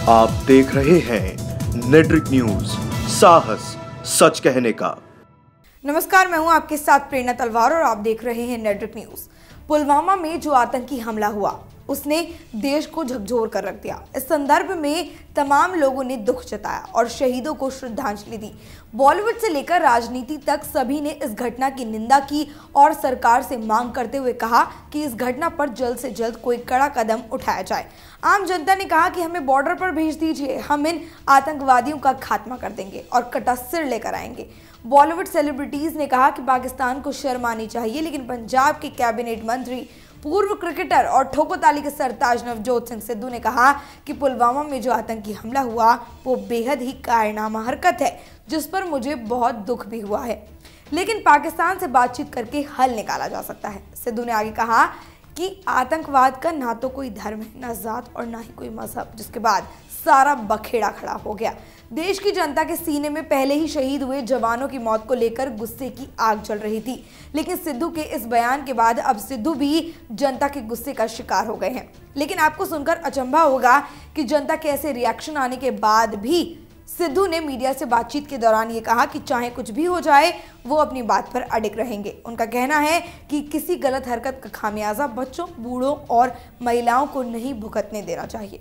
आप देख रहे हैं नेट्रिक न्यूज, साहस सच कहने का। नमस्कार, मैं हूं आपके साथ प्रेरणा तलवार और आप देख रहे हैं नेट्रिक न्यूज। पुलवामा में जो आतंकी हमला हुआ उसने देश को झकझोर कर रख दिया। इस संदर्भ में तमाम लोगों ने दुख जताया और शहीदों को श्रद्धांजलि दी। बॉलीवुड से लेकर राजनीति तक सभी ने इस घटना की निंदा की और सरकार से मांग करते हुए कहा कि इस घटना पर जल्द से जल्द कोई कड़ा कदम उठाया जाए। आम जनता ने कहा कि हमें बॉर्डर पर भेज दीजिए, हम इन आतंकवादियों का खात्मा कर देंगे और कटा सिर लेकर आएंगे। बॉलीवुड सेलिब्रिटीज ने कहा कि पाकिस्तान को शर्म आनी चाहिए, लेकिन पंजाब के कैबिनेट मंत्री, पूर्व क्रिकेटर और ठोको-ताली के सरताज नवजोत सिंह सिद्धू ने कहा कि पुलवामा में जो आतंकी हमला हुआ वो बेहद ही कायरनामा हरकत है, जिस पर मुझे बहुत दुख भी हुआ है, लेकिन पाकिस्तान से बातचीत करके हल निकाला जा सकता है। सिद्धू ने आगे कहा कि आतंकवाद का ना तो कोई धर्म है, ना जात और ना ही कोई मजहब, जिसके बाद सारा बखेड़ा खड़ा हो गया। देश की जनता के सीने में पहले ही शहीद हुए जवानों की मौत को लेकर गुस्से की आग जल रही थी, लेकिन सिद्धू के इस बयान के बाद अब सिद्धू भी जनता के गुस्से का शिकार हो गए हैं। लेकिन आपको सुनकर अचंभा होगा कि जनता के ऐसे रिएक्शन आने के बाद भी सिद्धू ने मीडिया से बातचीत के दौरान ये कहा कि चाहे कुछ भी हो जाए वो अपनी बात पर अडिग रहेंगे। उनका कहना है कि किसी गलत हरकत का खामियाजा बच्चों, बूढ़ों और महिलाओं को नहीं भुगतने देना चाहिए।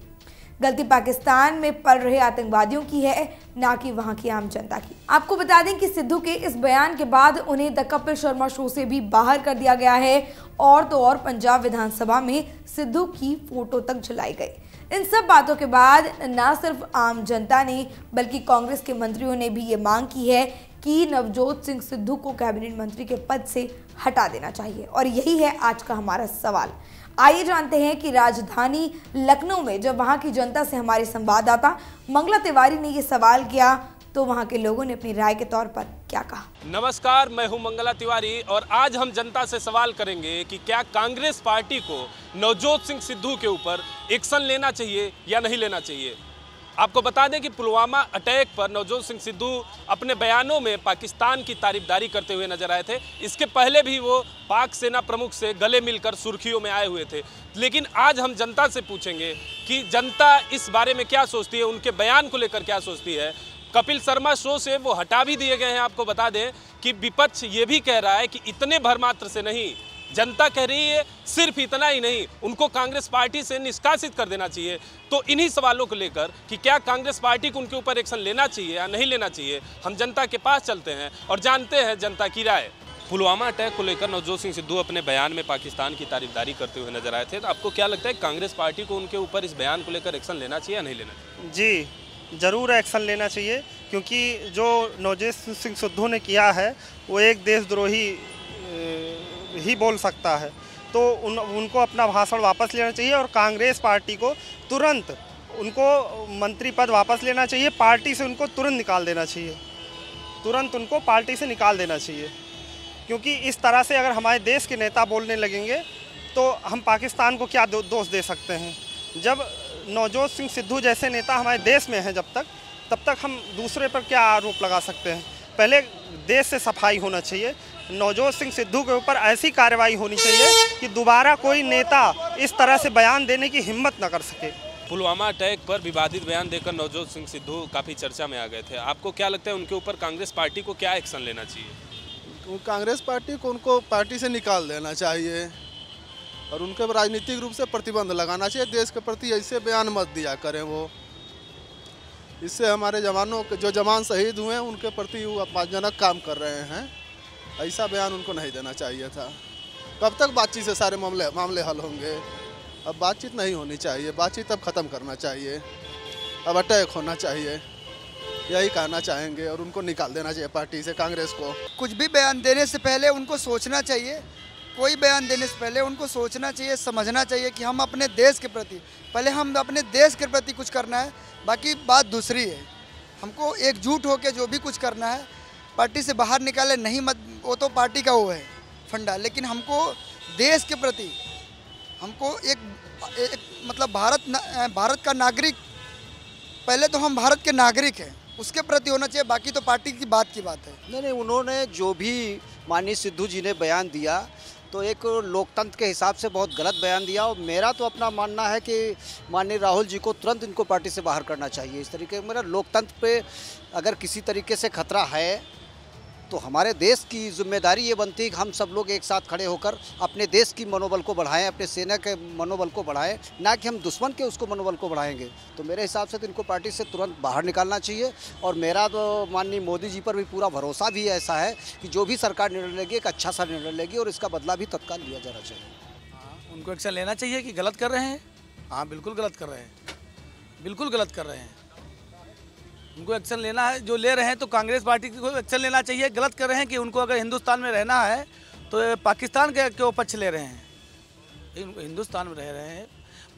गलती पाकिस्तान में पल रहे आतंकवादियों की है, ना कि वहां की आम जनता की। आपको बता दें कि सिद्धू के इस बयान के बाद उन्हें द कपिल शर्मा शो से भी बाहर कर दिया गया है और तो और पंजाब विधानसभा में सिद्धू की फोटो तक जलाई गई। इन सब बातों के बाद न सिर्फ आम जनता ने बल्कि कांग्रेस के मंत्रियों ने भी ये मांग की है कि नवजोत सिंह सिद्धू को कैबिनेट मंत्री के पद से हटा देना चाहिए। और यही है आज का हमारा सवाल। आइए जानते हैं कि राजधानी लखनऊ में जब वहां की जनता से हमारे संवाददाता मंगला तिवारी ने ये सवाल किया तो वहां के लोगों ने अपनी राय के तौर पर क्या कहा। नमस्कार, मैं हूं मंगला तिवारी और आज हम जनता से सवाल करेंगे कि क्या कांग्रेस पार्टी को नवजोत सिंह सिद्धू के ऊपर एक्शन लेना चाहिए या नहीं लेना चाहिए। आपको बता दें कि पुलवामा अटैक पर नवजोत सिंह सिद्धू अपने बयानों में पाकिस्तान की तारीफदारी करते हुए नजर आए थे। इसके पहले भी वो पाक सेना प्रमुख से गले मिलकर सुर्खियों में आए हुए थे। लेकिन आज हम जनता से पूछेंगे कि जनता इस बारे में क्या सोचती है, उनके बयान को लेकर क्या सोचती है। कपिल शर्मा शो से वो हटा भी दिए गए हैं। आपको बता दें कि विपक्ष ये भी कह रहा है कि इतने भरमात्र से नहीं, जनता कह रही है सिर्फ इतना ही नहीं, उनको कांग्रेस पार्टी से निष्कासित कर देना चाहिए। तो इन्हीं सवालों को लेकर कि क्या कांग्रेस पार्टी को उनके ऊपर एक्शन लेना चाहिए या नहीं लेना चाहिए, हम जनता के पास चलते हैं और जानते हैं जनता की राय। पुलवामा अटैक को लेकर नवजोत सिंह सिद्धू अपने बयान में पाकिस्तान की तारीफदारी करते हुए नजर आए थे। तो आपको क्या लगता है कांग्रेस पार्टी को उनके ऊपर इस बयान को लेकर एक्शन लेना चाहिए या नहीं लेना चाहिए? जी ज़रूर एक्शन लेना चाहिए, क्योंकि जो नवजोत सिंह सिद्धू ने किया है वो एक देशद्रोही ही बोल सकता है। तो उनको अपना भाषण वापस लेना चाहिए और कांग्रेस पार्टी को तुरंत उनको मंत्री पद वापस लेना चाहिए। पार्टी से उनको तुरंत निकाल देना चाहिए, तुरंत उनको पार्टी से निकाल देना चाहिए, क्योंकि इस तरह से अगर हमारे देश के नेता बोलने लगेंगे तो हम पाकिस्तान को क्या दोष दे सकते हैं। जब नवजोत सिंह सिद्धू जैसे नेता हमारे देश में हैं तब तक हम दूसरे पर क्या आरोप लगा सकते हैं। पहले देश से सफाई होना चाहिए। नवजोत सिंह सिद्धू के ऊपर ऐसी कार्रवाई होनी चाहिए कि दोबारा कोई नेता इस तरह से बयान देने की हिम्मत न कर सके। पुलवामा अटैक पर विवादित बयान देकर नवजोत सिंह सिद्धू काफ़ी चर्चा में आ गए थे। आपको क्या लगता है उनके ऊपर कांग्रेस पार्टी को क्या एक्शन लेना चाहिए? तो कांग्रेस पार्टी को उनको पार्टी से निकाल देना चाहिए और उनके राजनीतिक रूप से प्रतिबंध लगाना चाहिए। देश के प्रति ऐसे बयान मत दिया करें वो, इससे हमारे जवानों के जो जवान शहीद हुए हैं उनके प्रति वो अपमानजनक काम कर रहे हैं। ऐसा बयान उनको नहीं देना चाहिए था। कब तक बातचीत से सारे मामले हल होंगे? अब बातचीत नहीं होनी चाहिए, बातचीत अब ख़त्म करना चाहिए, अब अटैक होना चाहिए, यही कहना चाहेंगे और उनको निकाल देना चाहिए पार्टी से कांग्रेस को। कुछ भी बयान देने से पहले उनको सोचना चाहिए, कोई बयान देने से पहले उनको सोचना चाहिए, समझना चाहिए कि हम अपने देश के प्रति, पहले हम अपने देश के प्रति कुछ करना है, बाकी बात दूसरी है। हमको एकजुट होकर जो भी कुछ करना है, पार्टी से बाहर निकाले नहीं मत, वो तो पार्टी का वो है फंडा, लेकिन हमको देश के प्रति, हमको एक मतलब भारत का नागरिक, पहले तो हम भारत के नागरिक हैं, उसके प्रति होना चाहिए, बाकी तो पार्टी की बात है। नहीं, उन्होंने जो भी माननीय सिद्धू जी ने बयान दिया तो एक लोकतंत्र के हिसाब से बहुत गलत बयान दिया। और मेरा तो अपना मानना है कि माननीय राहुल जी को तुरंत इनको पार्टी से बाहर करना चाहिए। इस तरीके मेरा लोकतंत्र पे अगर किसी तरीके से खतरा है तो हमारे देश की जिम्मेदारी ये बनती है कि हम सब लोग एक साथ खड़े होकर अपने देश की मनोबल को बढ़ाएं, अपने सेना के मनोबल को बढ़ाएं, ना कि हम दुश्मन के उसको मनोबल को बढ़ाएंगे। तो मेरे हिसाब से तो इनको पार्टी से तुरंत बाहर निकालना चाहिए। और मेरा तो माननीय मोदी जी पर भी पूरा भरोसा भी ऐसा है कि जो भी सरकार निर्णय लेगी एक अच्छा सा निर्णय लेगी और इसका बदला भी तत्काल लिया जाना चाहिए। उनको एक्शन लेना चाहिए कि गलत कर रहे हैं। हाँ, बिल्कुल गलत कर रहे हैं, बिल्कुल गलत कर रहे हैं। उनको एक्शन लेना है, जो ले रहे हैं तो कांग्रेस पार्टी को एक्शन लेना चाहिए। गलत कर रहे हैं कि उनको अगर हिंदुस्तान में रहना है तो पाकिस्तान के क्यों पक्ष ले रहे हैं। हिंदुस्तान में रह रहे हैं,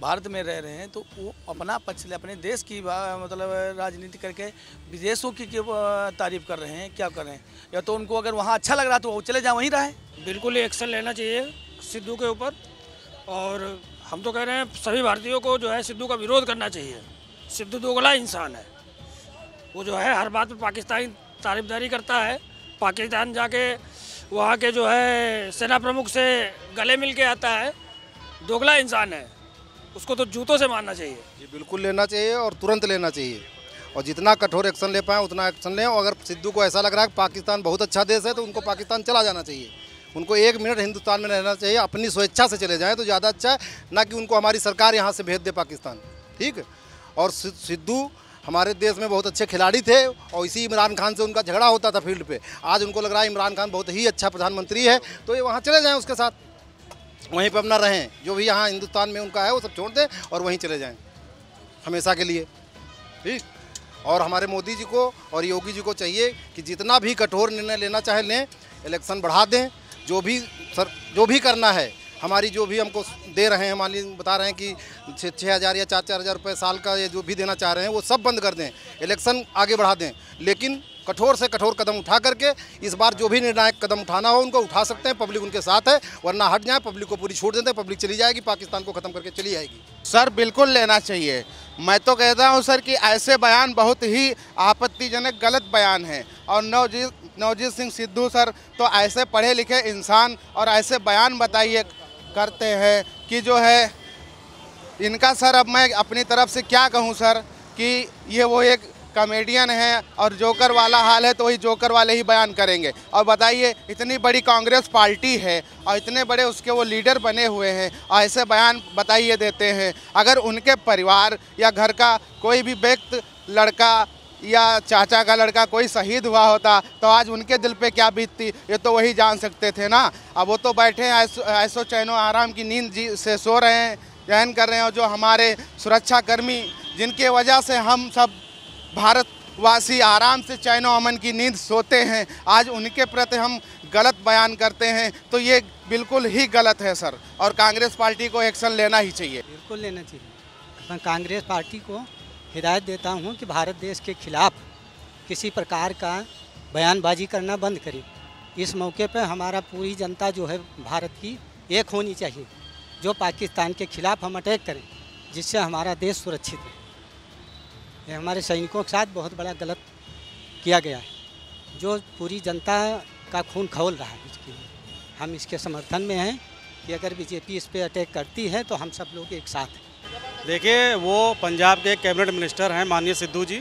भारत में रह रहे हैं तो वो अपना पक्ष ले, अपने देश की मतलब राजनीति करके विदेशों की तारीफ कर रहे हैं। क्या कर रहे हैं? या तो उनको अगर वहाँ अच्छा लग रहा तो वो चले जाए, वहीं रहे। बिल्कुल एक्शन लेना चाहिए सिद्धू के ऊपर। और हम तो कह रहे हैं सभी भारतीयों को जो है सिद्धू का विरोध करना चाहिए। सिद्धू दोगला इंसान है। वो जो है हर बात पे पाकिस्तानी तारीफदारी करता है। पाकिस्तान जाके वहाँ के जो है सेना प्रमुख से गले मिल के आता है। दोगला इंसान है, उसको तो जूतों से मारना चाहिए। जी बिल्कुल लेना चाहिए और तुरंत लेना चाहिए। और जितना कठोर एक्शन ले पाएँ उतना एक्शन लें। और अगर सिद्धू को ऐसा लग रहा है कि पाकिस्तान बहुत अच्छा देश है तो उनको पाकिस्तान चला जाना चाहिए। उनको 1 मिनट हिंदुस्तान में रहना चाहिए, अपनी स्वेच्छा से चले जाएँ तो ज़्यादा अच्छा है, ना कि उनको हमारी सरकार यहाँ से भेज दे पाकिस्तान। ठीक है। और सिद्धू हमारे देश में बहुत अच्छे खिलाड़ी थे और इसी इमरान खान से उनका झगड़ा होता था फील्ड पे। आज उनको लग रहा है इमरान खान बहुत ही अच्छा प्रधानमंत्री है तो ये वहाँ चले जाएं, उसके साथ वहीं पे अपना रहें। जो भी यहाँ हिंदुस्तान में उनका है वो सब छोड़ दें और वहीं चले जाएं हमेशा के लिए। ठीक। और हमारे मोदी जी को और योगी जी को चाहिए कि जितना भी कठोर निर्णय लेना चाहे लें, इलेक्शन बढ़ा दें, जो भी करना है। हमारी जो भी हमको दे रहे हैं, मान लीजिए बता रहे हैं कि 6,000 या 4,000 रुपये साल का ये जो भी देना चाह रहे हैं वो सब बंद कर दें, इलेक्शन आगे बढ़ा दें। लेकिन कठोर से कठोर कदम उठा करके इस बार जो भी निर्णायक कदम उठाना हो उनको उठा सकते हैं। पब्लिक उनके साथ है, वरना हट जाए, पब्लिक को पूरी छूट देते हैं, पब्लिक चली जाएगी, पाकिस्तान को ख़त्म करके चली जाएगी। सर बिल्कुल लेना चाहिए। मैं तो कहता हूँ सर कि ऐसे बयान बहुत ही आपत्तिजनक गलत बयान है। और नवजीत सिंह सिद्धू सर तो ऐसे पढ़े लिखे इंसान और ऐसे बयान बताइए करते हैं कि जो है इनका सर, अब मैं अपनी तरफ से क्या कहूँ सर कि ये वो एक कॉमेडियन है और जोकर वाला हाल है तो वही जोकर वाले ही बयान करेंगे। और बताइए इतनी बड़ी कांग्रेस पार्टी है और इतने बड़े उसके वो लीडर बने हुए हैं और ऐसे बयान बताइए देते हैं। अगर उनके परिवार या घर का कोई भी व्यक्ति, लड़का या चाचा का लड़का कोई शहीद हुआ होता तो आज उनके दिल पे क्या बीतती ये तो वही जान सकते थे ना। अब वो तो बैठे हैं ऐसो चैनो आराम की नींद से सो रहे हैं, चयन कर रहे हैं। और जो हमारे सुरक्षाकर्मी जिनके वजह से हम सब भारतवासी आराम से चैनो अमन की नींद सोते हैं, आज उनके प्रति हम गलत बयान करते हैं तो ये बिल्कुल ही गलत है सर। और कांग्रेस पार्टी को एक्शन लेना ही चाहिए। बिल्कुल लेना चाहिए। मैं कांग्रेस पार्टी को हिदायत देता हूं कि भारत देश के खिलाफ किसी प्रकार का बयानबाजी करना बंद करें। इस मौके पर हमारा पूरी जनता जो है भारत की एक होनी चाहिए, जो पाकिस्तान के खिलाफ हम अटैक करें जिससे हमारा देश सुरक्षित है। ये हमारे सैनिकों के साथ बहुत बड़ा गलत किया गया है, जो पूरी जनता का खून खौल रहा है। इसके लिए हम इसके समर्थन में हैं कि अगर बीजेपी इस पर अटैक करती है तो हम सब लोग एक साथ हैं। देखिए, वो पंजाब के कैबिनेट मिनिस्टर हैं माननीय सिद्धू जी,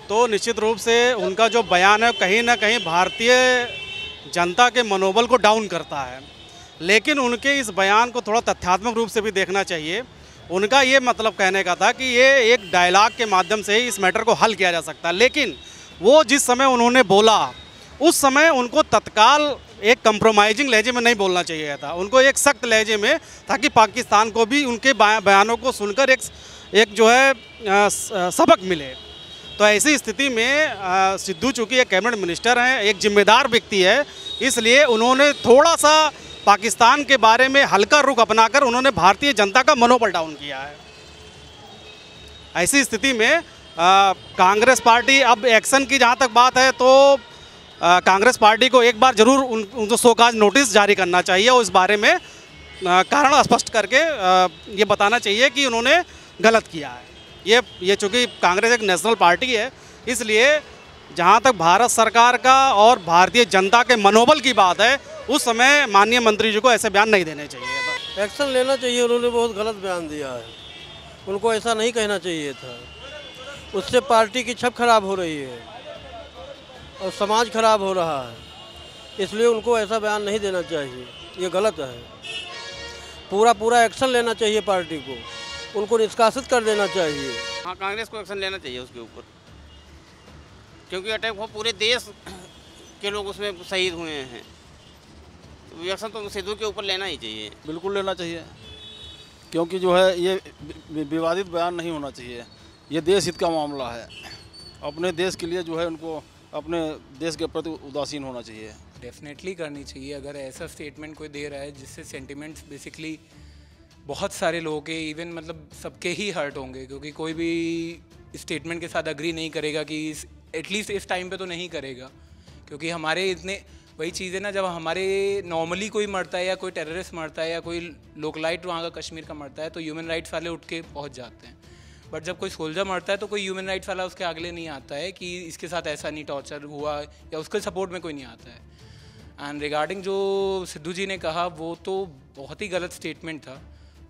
तो निश्चित रूप से उनका जो बयान है कहीं ना कहीं भारतीय जनता के मनोबल को डाउन करता है। लेकिन उनके इस बयान को थोड़ा तथ्यात्मक रूप से भी देखना चाहिए। उनका ये मतलब कहने का था कि ये एक डायलॉग के माध्यम से ही इस मैटर को हल किया जा सकता है। लेकिन वो जिस समय उन्होंने बोला उस समय उनको तत्काल एक कंप्रोमाइजिंग लहजे में नहीं बोलना चाहिए था, उनको एक सख्त लहजे में, ताकि पाकिस्तान को भी उनके बयानों को सुनकर एक जो है सबक मिले। तो ऐसी स्थिति में सिद्धू चूँकि एक कैबिनेट मिनिस्टर हैं, एक जिम्मेदार व्यक्ति है, इसलिए उन्होंने थोड़ा सा पाकिस्तान के बारे में हल्का रुख अपनाकर उन्होंने भारतीय जनता का मनोबल डाउन किया है। ऐसी स्थिति में कांग्रेस पार्टी, अब एक्शन की जहाँ तक बात है तो कांग्रेस पार्टी को एक बार जरूर उनको शोकाज नोटिस जारी करना चाहिए और इस बारे में कारण स्पष्ट करके ये बताना चाहिए कि उन्होंने गलत किया है। ये चूँकि कांग्रेस एक नेशनल पार्टी है, इसलिए जहाँ तक भारत सरकार का और भारतीय जनता के मनोबल की बात है, उस समय माननीय मंत्री जी को ऐसे बयान नहीं देने चाहिए। एक्शन लेना चाहिए, उन्होंने बहुत गलत बयान दिया है, उनको ऐसा नहीं कहना चाहिए था। उससे पार्टी की छप खराब हो रही है और समाज खराब हो रहा है, इसलिए उनको ऐसा बयान नहीं देना चाहिए, ये गलत है। पूरा एक्शन लेना चाहिए पार्टी को, उनको निष्कासित कर देना चाहिए। हाँ, कांग्रेस को एक्शन लेना चाहिए उसके ऊपर, क्योंकि अटैक हो पूरे देश के लोग उसमें शहीद हुए हैं, तो एक्शन तो सिद्धू के ऊपर लेना ही चाहिए। बिल्कुल लेना चाहिए, क्योंकि जो है ये विवादित बयान नहीं होना चाहिए। ये देश हित का मामला है, अपने देश के लिए जो है उनको अपने देश के प्रति उदासीन होना चाहिए। डेफिनेटली करनी चाहिए। अगर ऐसा स्टेटमेंट कोई दे रहा है जिससे सेंटिमेंट्स बेसिकली बहुत सारे लोगों के, इवन मतलब सबके ही हर्ट होंगे, क्योंकि कोई भी स्टेटमेंट के साथ अग्री नहीं करेगा कि एटलीस्ट इस टाइम पे तो नहीं करेगा, क्योंकि हमारे इतने वही चीज़ है ना, जब हमारे नॉर्मली कोई मरता है या कोई टेररिस्ट मरता है या कोई लोकलाइट वहाँ का कश्मीर का मरता है तो ह्यूमन राइट्स वाले उठ के पहुँच जाते हैं, बट जब कोई सोल्जर मरता है तो कोई ह्यूमन राइट्स वाला उसके अगले नहीं आता है कि इसके साथ ऐसा नहीं टॉर्चर हुआ, या उसके सपोर्ट में कोई नहीं आता है। एंड रिगार्डिंग जो सिद्धू जी ने कहा वो तो बहुत ही गलत स्टेटमेंट था।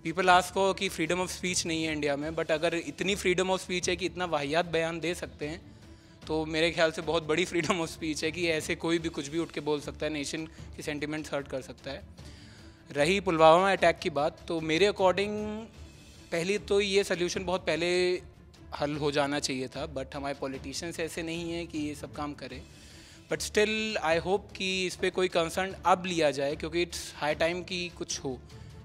पीपल आस्क को कि फ्रीडम ऑफ स्पीच नहीं है इंडिया में, बट अगर इतनी फ्रीडम ऑफ स्पीच है कि इतना वाहियात बयान दे सकते हैं तो मेरे ख्याल से बहुत बड़ी फ्रीडम ऑफ स्पीच है कि ऐसे कोई भी कुछ भी उठ के बोल सकता है, नेशन की सेंटिमेंट्स हर्ट कर सकता है। रही पुलवामा अटैक की बात, तो मेरे अकॉर्डिंग पहली तो ये सल्यूशन बहुत पहले हल हो जाना चाहिए था, बट हमारे पॉलिटिशियंस ऐसे नहीं हैं कि ये सब काम करें। बट स्टिल आई होप कि इस पर कोई कंसर्न अब लिया जाए, क्योंकि इट्स हाई टाइम कि कुछ हो,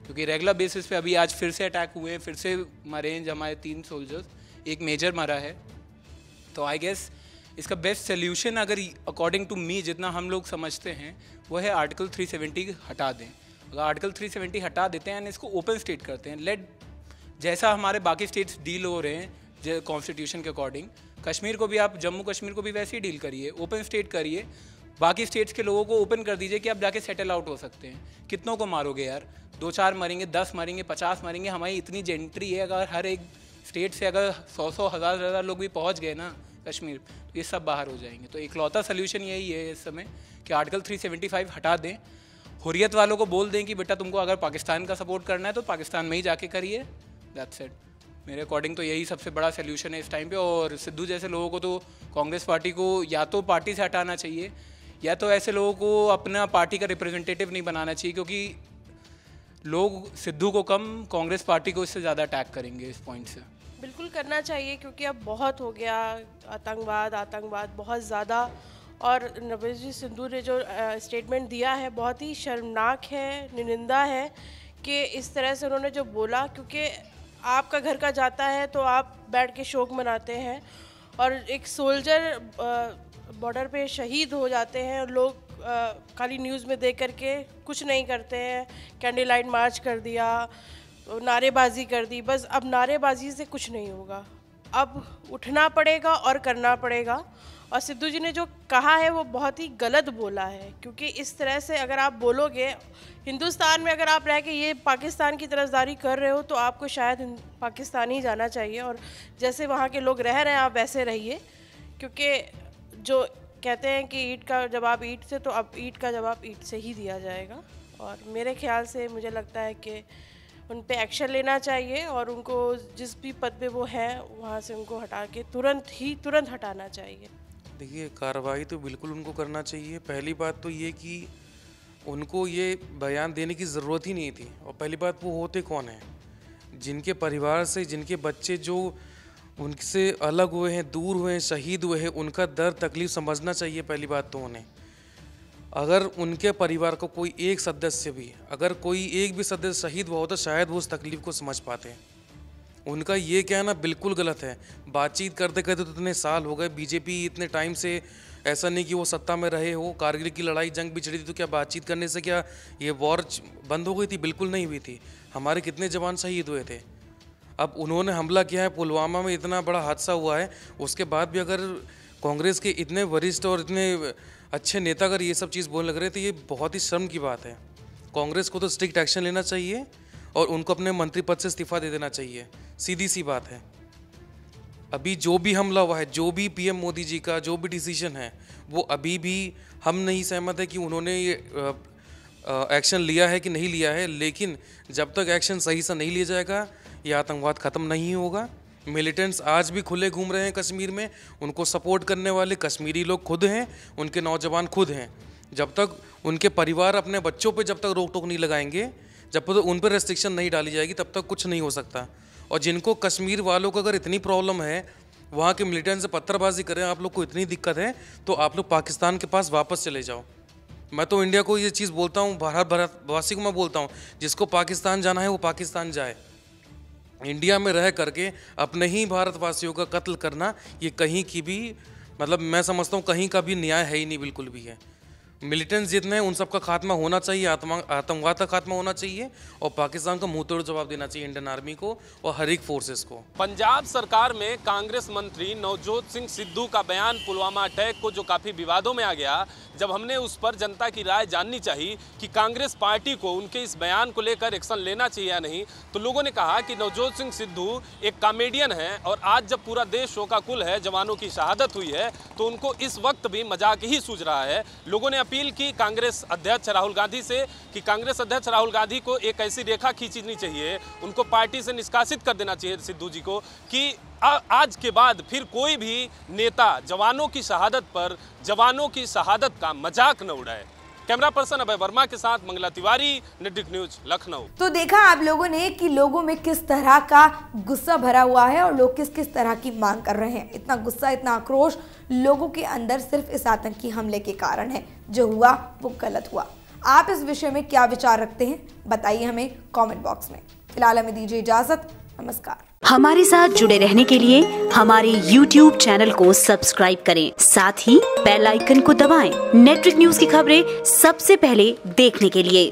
क्योंकि रेगुलर बेसिस पे अभी आज फिर से अटैक हुए हैं, फिर से मरे हैं हमारे 3 सोल्जर्स, एक मेजर मरा है। तो आई गेस इसका बेस्ट सोल्यूशन अगर अकॉर्डिंग टू मी जितना हम लोग समझते हैं वो है आर्टिकल 370 हटा दें। अगर आर्टिकल 370 हटा देते हैं इसको ओपन स्टेट करते हैं, लेट जैसा हमारे बाकी स्टेट्स डील हो रहे हैं कॉन्स्टिट्यूशन के अकॉर्डिंग, कश्मीर को भी आप, जम्मू कश्मीर को भी वैसे ही डील करिए, ओपन स्टेट करिए, बाकी स्टेट्स के लोगों को ओपन कर दीजिए कि आप जाके सेटल आउट हो सकते हैं। कितनों को मारोगे यार, 2-4 मरेंगे, 10 मरेंगे, 50 मरेंगे, हमारी इतनी जेंट्री है, अगर हर एक स्टेट से अगर 100-100, 1000-1000 लोग भी पहुँच गए ना कश्मीर, तो ये सब बाहर हो जाएंगे। तो इकलौता सोल्यूशन यही है इस समय कि आर्टिकल 375 हटा दें, हुर्रियत वालों को बोल दें कि बेटा तुमको अगर पाकिस्तान का सपोर्ट करना है तो पाकिस्तान में ही जाके करिए, दैट्स इट। मेरे अकॉर्डिंग तो यही सबसे बड़ा सोल्यूशन है इस टाइम पे। और सिद्धू जैसे लोगों को तो कांग्रेस पार्टी को या तो पार्टी से हटाना चाहिए, या तो ऐसे लोगों को अपना पार्टी का रिप्रेजेंटेटिव नहीं बनाना चाहिए, क्योंकि लोग सिद्धू को कम, कांग्रेस पार्टी को इससे ज़्यादा अटैक करेंगे इस पॉइंट से। बिल्कुल करना चाहिए, क्योंकि अब बहुत हो गया आतंकवाद बहुत ज़्यादा। और नवजोत सिद्धू ने जो स्टेटमेंट दिया है बहुत ही शर्मनाक है, निंदा है कि इस तरह से उन्होंने जो बोला, क्योंकि आपका घर का जाता है तो आप बैठ के शोक मनाते हैं, और एक सोल्जर बॉर्डर पे शहीद हो जाते हैं और लोग खाली न्यूज़ में देख करके कुछ नहीं करते हैं। कैंडल लाइट मार्च कर दिया, नारेबाजी कर दी, बस अब नारेबाजी से कुछ नहीं होगा, अब उठना पड़ेगा और करना पड़ेगा। और सिद्धू जी ने जो कहा है वो बहुत ही गलत बोला है, क्योंकि इस तरह से अगर आप बोलोगे, हिंदुस्तान में अगर आप रह के ये पाकिस्तान की तरफदारी कर रहे हो तो आपको शायद पाकिस्तान ही जाना चाहिए, और जैसे वहाँ के लोग रह रहे हैं आप वैसे रहिए, क्योंकि जो कहते हैं कि ईंट का जवाब ईंट से, तो अब ईंट का जवाब ईंट से ही दिया जाएगा। और मेरे ख्याल से मुझे लगता है कि उन पे एक्शन लेना चाहिए, और उनको जिस भी पद पे वो हैं वहाँ से उनको हटा के तुरंत हटाना चाहिए। देखिए, कार्रवाई तो बिल्कुल उनको करना चाहिए। पहली बात तो ये कि उनको ये बयान देने की ज़रूरत ही नहीं थी, और पहली बात वो होते कौन हैं, जिनके परिवार से, जिनके बच्चे जो उनसे अलग हुए हैं, दूर हुए हैं, शहीद हुए हैं, उनका दर्द तकलीफ़ समझना चाहिए पहली बात तो उन्हें। अगर उनके परिवार को कोई एक सदस्य भी, अगर कोई एक भी सदस्य शहीद हुआ होता शायद वो उस तकलीफ़ को समझ पाते। उनका ये कहना बिल्कुल गलत है। बातचीत करते करते तो इतने साल हो गए, बीजेपी इतने टाइम से, ऐसा नहीं कि वो सत्ता में रहे हो, कारगिल की लड़ाई जंग भी छिड़ी थी, तो क्या बातचीत करने से क्या ये वॉर बंद हो गई थी? बिल्कुल नहीं हुई थी। हमारे कितने जवान शहीद हुए थे। अब उन्होंने हमला किया है, पुलवामा में इतना बड़ा हादसा हुआ है, उसके बाद भी अगर कांग्रेस के इतने वरिष्ठ और इतने अच्छे नेता अगर ये सब चीज़ बोलने लग रहे तो ये बहुत ही शर्म की बात है। कांग्रेस को तो स्ट्रिक्ट एक्शन लेना चाहिए और उनको अपने मंत्री पद से इस्तीफा दे देना चाहिए, सीधी सी बात है। अभी जो भी हमला हुआ है, जो भी पीएम मोदी जी का जो भी डिसीजन है, वो अभी भी हम नहीं सहमत है कि उन्होंने ये एक्शन लिया है कि नहीं लिया है। लेकिन जब तक एक्शन सही से नहीं लिया जाएगा ये आतंकवाद ख़त्म नहीं होगा। मिलिटेंट्स आज भी खुले घूम रहे हैं कश्मीर में, उनको सपोर्ट करने वाले कश्मीरी लोग खुद हैं, उनके नौजवान खुद हैं। जब तक उनके परिवार अपने बच्चों पे जब तक रोक टोक नहीं लगाएंगे, जब तक उन पर रेस्ट्रिक्शन नहीं डाली जाएगी, तब तक कुछ नहीं हो सकता। और जिनको कश्मीर वालों को अगर इतनी प्रॉब्लम है, वहाँ के मिलिटेंट से पत्थरबाजी करें, आप लोग को इतनी दिक्कत है, तो आप लोग पाकिस्तान के पास वापस चले जाओ। मैं तो इंडिया को ये चीज़ बोलता हूँ, भारतवासी को मैं बोलता हूँ, जिसको पाकिस्तान जाना है वो पाकिस्तान जाए। इंडिया में रह करके अपने ही भारतवासियों का कत्ल करना ये कहीं की भी, मतलब मैं समझता हूँ कहीं का भी न्याय है ही नहीं, बिल्कुल भी है। मिलिटेंट्स जितने हैं उन सबका खात्मा होना चाहिए, आतंकवाद का खात्मा होना चाहिए, और पाकिस्तान को मुंह तोड़ जवाब देना चाहिए इंडियन आर्मी को और हर एक फोर्सेस को। पंजाब सरकार में कांग्रेस मंत्री नवजोत सिंह सिद्धू का बयान पुलवामा अटैक को जो काफ़ी विवादों में आ गया, जब हमने उस पर जनता की राय जाननी चाहिए कि कांग्रेस पार्टी को उनके इस बयान को लेकर एक्शन लेना चाहिए या नहीं, तो लोगों ने कहा कि नवजोत सिंह सिद्धू एक कॉमेडियन है और आज जब पूरा देश शोकाकुल है, जवानों की शहादत हुई है, तो उनको इस वक्त भी मजाक ही सूझ रहा है। लोगों ने अपील की कांग्रेस अध्यक्ष राहुल गांधी से कि कांग्रेस अध्यक्ष राहुल गांधी को एक ऐसी रेखा खींचनी चाहिए, उनको पार्टी से निष्कासित कर देना चाहिए सिद्धू जी को, कि आज के बाद फिर कोई भी नेता जवानों की शहादत पर जवानों की शहादत का मजाक न उड़ाए। कैमरा पर्सन अभय वर्मा के साथ मंगला तिवारी, नेटवर्क न्यूज, लखनऊ। तो देखा आप लोगों ने कि लोगों में किस तरह का गुस्सा भरा हुआ है और लोग किस किस तरह की मांग कर रहे हैं। इतना गुस्सा, इतना आक्रोश लोगों के अंदर सिर्फ इस आतंकी हमले के कारण है। जो हुआ वो गलत हुआ। आप इस विषय में क्या विचार रखते हैं, बताइए हमें कमेंट बॉक्स में। फिलहाल हमें दीजिए इजाजत, नमस्कार। हमारे साथ जुड़े रहने के लिए हमारे YouTube चैनल को सब्सक्राइब करें, साथ ही बेल आइकन को दबाएं। नेटवर्क न्यूज की खबरें सबसे पहले देखने के लिए।